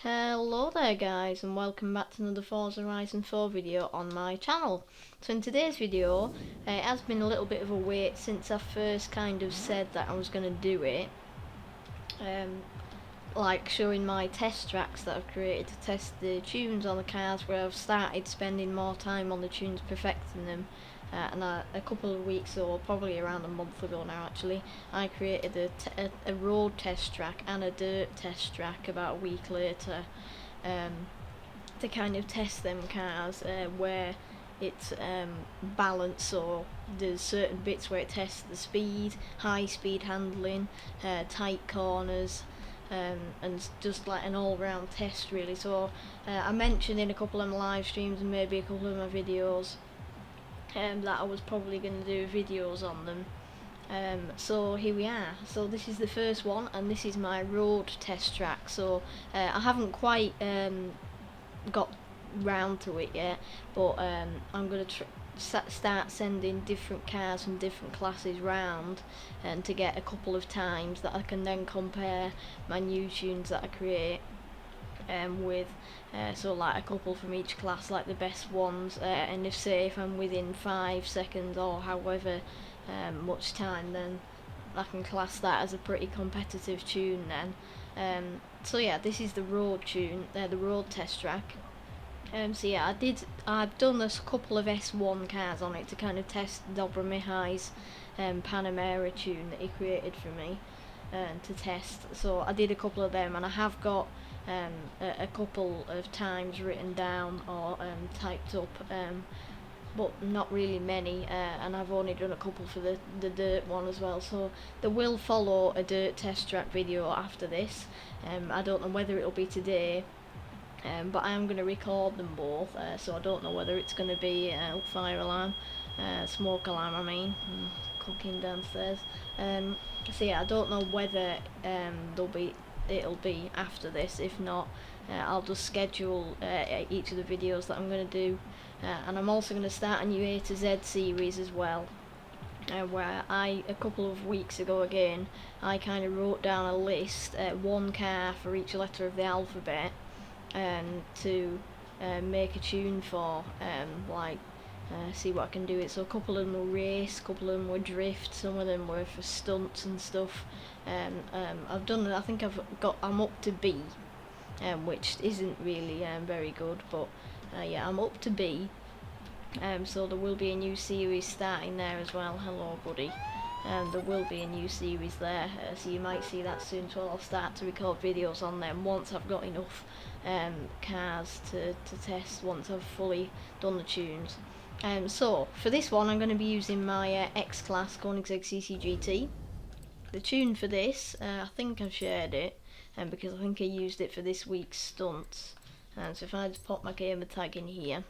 Hello there guys, and welcome back to another Forza Horizon 4 video on my channel. So in today's video, it has been a little bit of a wait since I first kind of said that I was going to do it. Like showing my test tracks that I've created to test the tunes on the cars, where I've started spending more time on the tunes, perfecting them. A couple of weeks, or probably around a month ago now actually, I created a road test track and a dirt test track about a week later, to kind of test them cars, where it's balanced, so there's certain bits where it tests the speed, high speed handling, tight corners, and just like an all-round test really. So I mentioned in a couple of my live streams and maybe a couple of my videos that I was probably going to do videos on them. So here we are. So this is the first one, and this is my road test track. So I haven't quite got round to it yet, but I'm going to start sending different cars from different classes round, and to get a couple of times that I can then compare my new tunes that I create with, so like a couple from each class, like the best ones, and if I'm within 5 seconds or however much time, then I can class that as a pretty competitive tune then. So yeah, this is the road tune, the road test track. So yeah, I've done a couple of S1 cars on it to kind of test Dobra Mihai's Panamera tune that he created for me, to test. So I did a couple of them, and I have got a couple of times written down or typed up, but not really many, and I've only done a couple for the dirt one as well. So there will follow a dirt test track video after this. I don't know whether it'll be today, but I am going to record them both, so I don't know whether it's going to be fire alarm, smoke alarm I mean, cooking downstairs. So yeah, I don't know whether it'll be after this. If not, I'll just schedule each of the videos that I'm going to do, and I'm also going to start a new A to Z series as well, where a couple of weeks ago again, I kind of wrote down a list, one car for each letter of the alphabet, to make a tune for, see what I can do it. So a couple of them were race, a couple of them were drift, some of them were for stunts and stuff. I've done, I think I'm up to B, which isn't really very good, but yeah, I'm up to B. So there will be a new series starting there as well. Hello buddy. There will be a new series there, so you might see that soon. So I'll start to record videos on them once I've got enough cars to test, once I've fully done the tunes. So for this one, I'm going to be using my X-Class Koenigsegg CCGT. The tune for this, I think I've shared it, because I think I used it for this week's stunts. So if I just pop my gamer tag in here,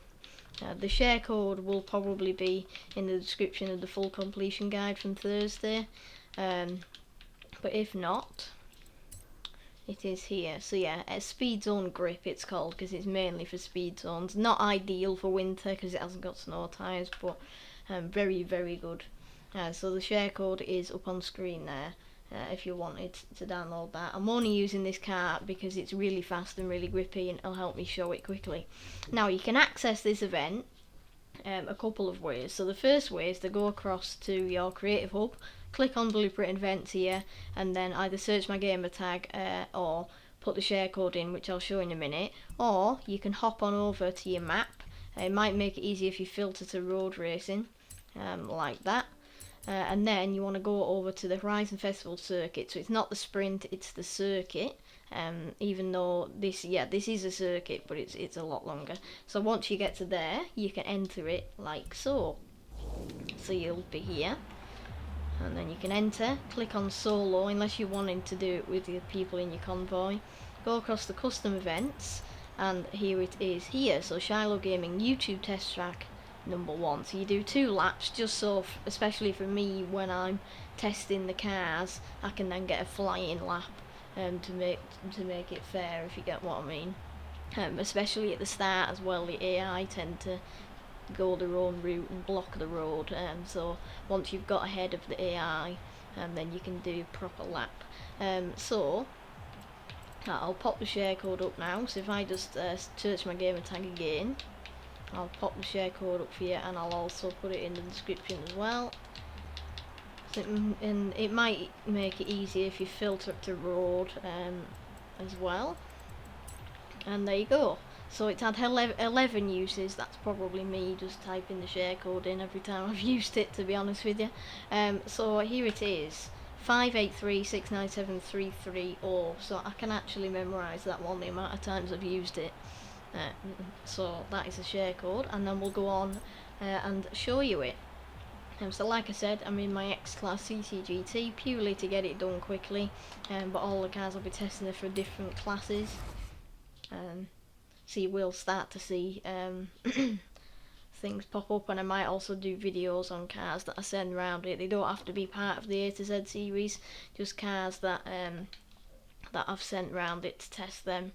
the share code will probably be in the description of the full completion guide from Thursday, but if not, it is here. So yeah, Speed Zone Grip it's called, because it's mainly for speed zones. Not ideal for winter because it hasn't got snow tyres, but very very good. So the share code is up on screen there, if you wanted to download that. I'm only using this car because it's really fast and really grippy, and it'll help me show it quickly. Now you can access this event a couple of ways. So the first way is to go across to your Creative Hub, click on Blueprint Events here, and then either search my gamer tag, or put the share code in, which I'll show in a minute, or you can hop on over to your map. It might make it easier if you filter to road racing, like that. And then you want to go over to the Horizon Festival circuit. So it's not the sprint, it's the circuit. Even though this is a circuit, but it's a lot longer. So once you get to there, you can enter it like so. So you'll be here, and then you can enter, click on solo unless you're wanting to do it with the people in your convoy. Go across the custom events, and here it is here. So Shylo Gaming YouTube test track number 1. So you do 2 laps, just so especially for me when I'm testing the cars, I can then get a flying lap, to make it fair, if you get what I mean. Especially at the start as well, the AI tend to go their own route and block the road, so once you've got ahead of the AI, then you can do proper lap. So I'll pop the share code up now, so if I just search my gamer tag again, I'll pop the share code up for you, and I'll also put it in the description as well. So, and it might make it easier if you filter it to road as well. And there you go. So it's had 11 uses. That's probably me just typing the share code in every time I've used it, to be honest with you. So here it is, 583697330. So I can actually memorise that one, the amount of times I've used it. So that is a share code, and then we'll go on and show you it. So like I said, I'm in my X-Class CCGT purely to get it done quickly, but all the cars I'll be testing are for different classes. So you will start to see things pop up, and I might also do videos on cars that I send around it. They don't have to be part of the A to Z series, just cars that that I've sent round it to test them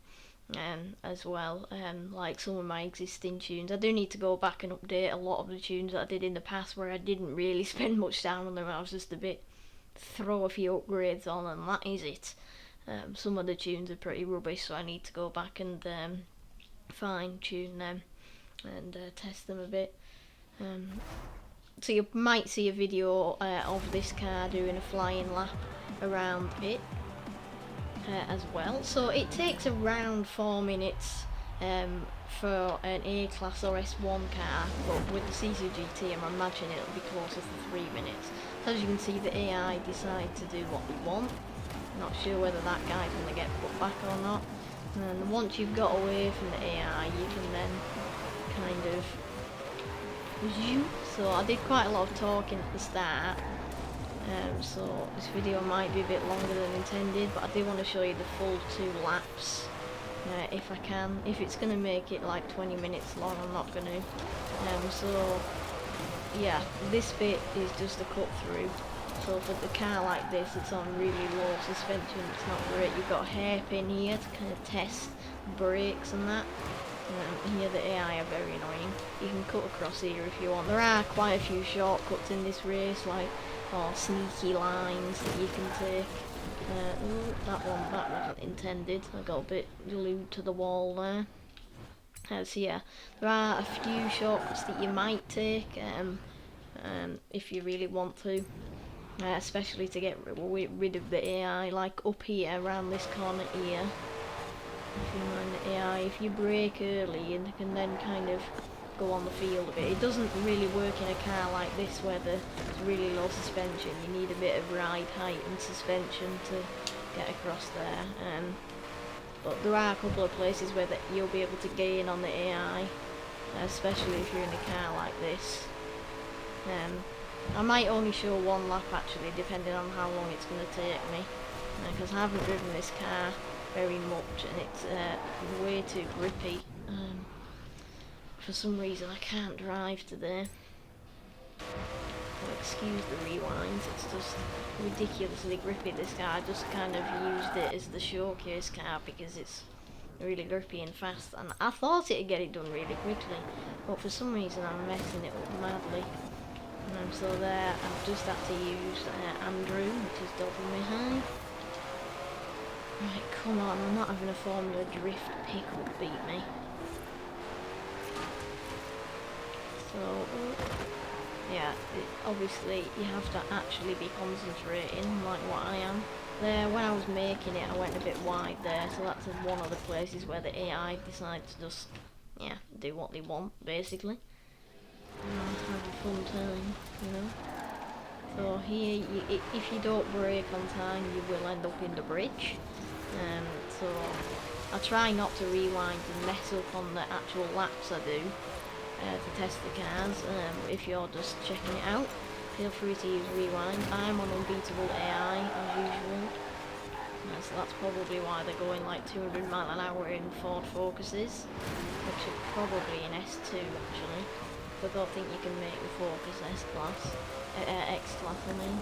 as well, like some of my existing tunes. I do need to go back and update a lot of the tunes that I did in the past where I didn't really spend much time on them. I was just a bit throw a few upgrades on and that is it. Some of the tunes are pretty rubbish, so I need to go back and fine tune them and test them a bit. So you might see a video of this car doing a flying lap around it as well. So it takes around 4 minutes for an A-Class or S1 car, but with the CCGT I'm imagining it'll be closer to 3 minutes. So as you can see, the AI decide to do what they want. Not sure whether that guy's going to get put back or not. And once you've got away from the AI, you can then kind of zoom. So I did quite a lot of talking at the start, so this video might be a bit longer than intended, but I do want to show you the full 2 laps if I can. If it's going to make it like 20 minutes long, I'm not going to. So yeah, this bit is just a cut through. So for the car like this, it's on really low suspension, it's not great. You've got a hairpin here to kind of test brakes and that. Here the AI are very annoying. You can cut across here if you want. There are quite a few shortcuts in this race, like sneaky lines that you can take. Ooh, that wasn't intended. I got a bit glued to the wall there. So yeah, there are a few shortcuts that you might take if you really want to. Especially to get rid of the AI, like up here around this corner here. If you mind the AI, if you brake early, you can then kind of go on the field a bit. It doesn't really work in a car like this where there's really low suspension. You need a bit of ride height and suspension to get across there. But there are a couple of places where you'll be able to gain on the AI, especially if you're in a car like this. I might only show 1 lap actually, depending on how long it's going to take me, because I haven't driven this car very much and it's way too grippy. For some reason I can't drive today. So excuse the rewinds, it's just ridiculously grippy, this car. I just kind of used it as the showcase car because it's really grippy and fast, and I thought it'd get it done really quickly, but for some reason I'm messing it up madly. So there, I've just had to use Andrew, which is double me high. Right, come on, I'm not having a Formula Drift pickup beat me. So, yeah, obviously you have to actually be concentrating, like what I am. There, when I was making it, I went a bit wide there, so that's one of the places where the AI decides to just, yeah, do what they want, basically. Have a fun time, you know. So here, if you don't brake on time, you will end up in the bridge. So I try not to rewind and mess up on the actual laps I do to test the cars. If you're just checking it out, feel free to use rewind. I'm on unbeatable AI as usual. So that's probably why they're going like 200 mile an hour in Ford Focuses, which are probably in S2 actually. I don't think you can make the Focus S-Class, X-Class I mean.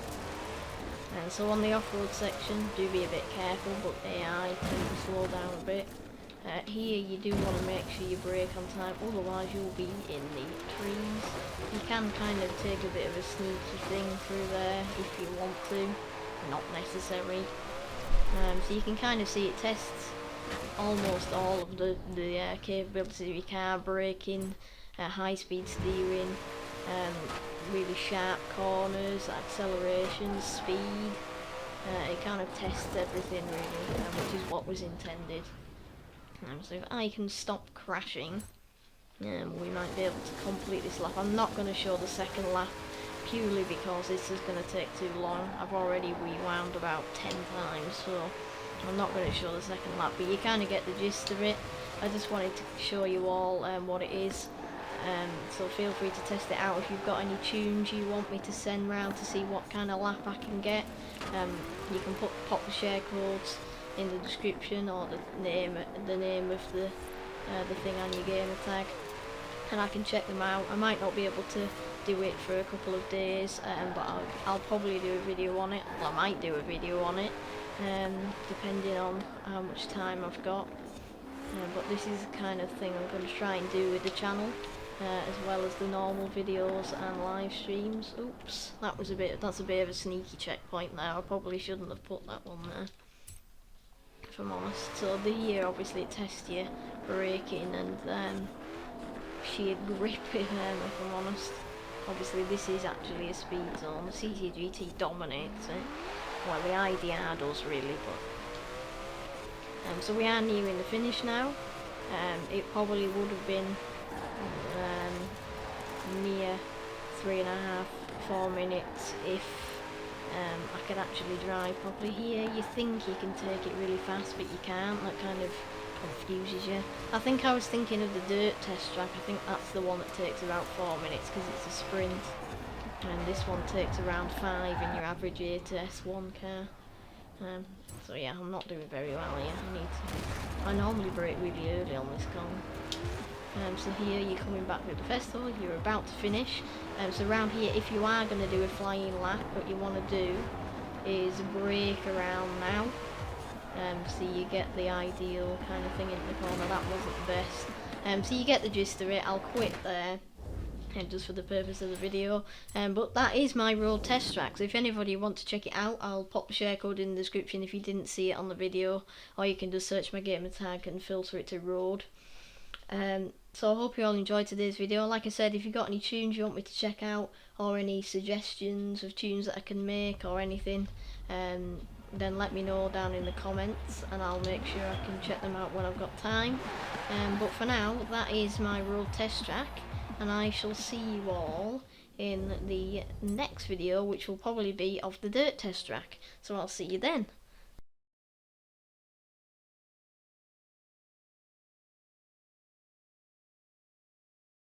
And so on the off-road section, do be a bit careful, but AI tend to slow down a bit. Here you do want to make sure you brake on time, otherwise you'll be in the trees. You can kind of take a bit of a sneaky thing through there if you want to, not necessary. So you can kind of see it tests almost all of the capabilities of your car: braking, high-speed steering, really sharp corners, acceleration, speed. It kind of tests everything really, which is what was intended. So if I can stop crashing, we might be able to complete this lap. I'm not going to show the second lap purely because this is going to take too long. I've already rewound about 10 times, so I'm not going to show the second lap, but you kind of get the gist of it. I just wanted to show you all what it is. So feel free to test it out if you've got any tunes you want me to send round to see what kind of lap I can get. You can pop the share codes in the description, or the name of the thing on your gamer tag, and I can check them out. I might not be able to do it for a couple of days, but I'll probably do a video on it. Well, I might do a video on it, depending on how much time I've got. But this is the kind of thing I'm going to try and do with the channel, as well as the normal videos and live streams. Oops, that's a bit of a sneaky checkpoint there. I probably shouldn't have put that one there, if I'm honest. So here obviously it tests your braking and sheer grip, if I'm honest. Obviously this is actually a speed zone. The CCGT dominates it. Well, the IDR does really, but so we are nearing the finish now. It probably would have been near 3.5-4 minutes if I could actually drive properly. Here you think you can take it really fast, but you can't. That kind of confuses you. I think I was thinking of the dirt test track. I think that's the one that takes about 4 minutes because it's a sprint, and this one takes around 5 in your average A to S1 car. So yeah, I'm not doing very well here. I normally brake really early on this con. So here you're coming back to the festival, you're about to finish. So around here, if you are going to do a flying lap, what you want to do is brake around now. So you get the ideal kind of thing in the corner. That wasn't the best. So you get the gist of it. I'll quit there, just for the purpose of the video. But that is my road test track. So if anybody wants to check it out, I'll pop the share code in the description if you didn't see it on the video, or you can just search my gamer tag and filter it to road. So I hope you all enjoyed today's video. Like I said, if you've got any tunes you want me to check out, or any suggestions of tunes that I can make or anything, then let me know down in the comments and I'll make sure I can check them out when I've got time. But for now, that is my road test track, and I shall see you all in the next video, which will probably be of the dirt test track. So I'll see you then.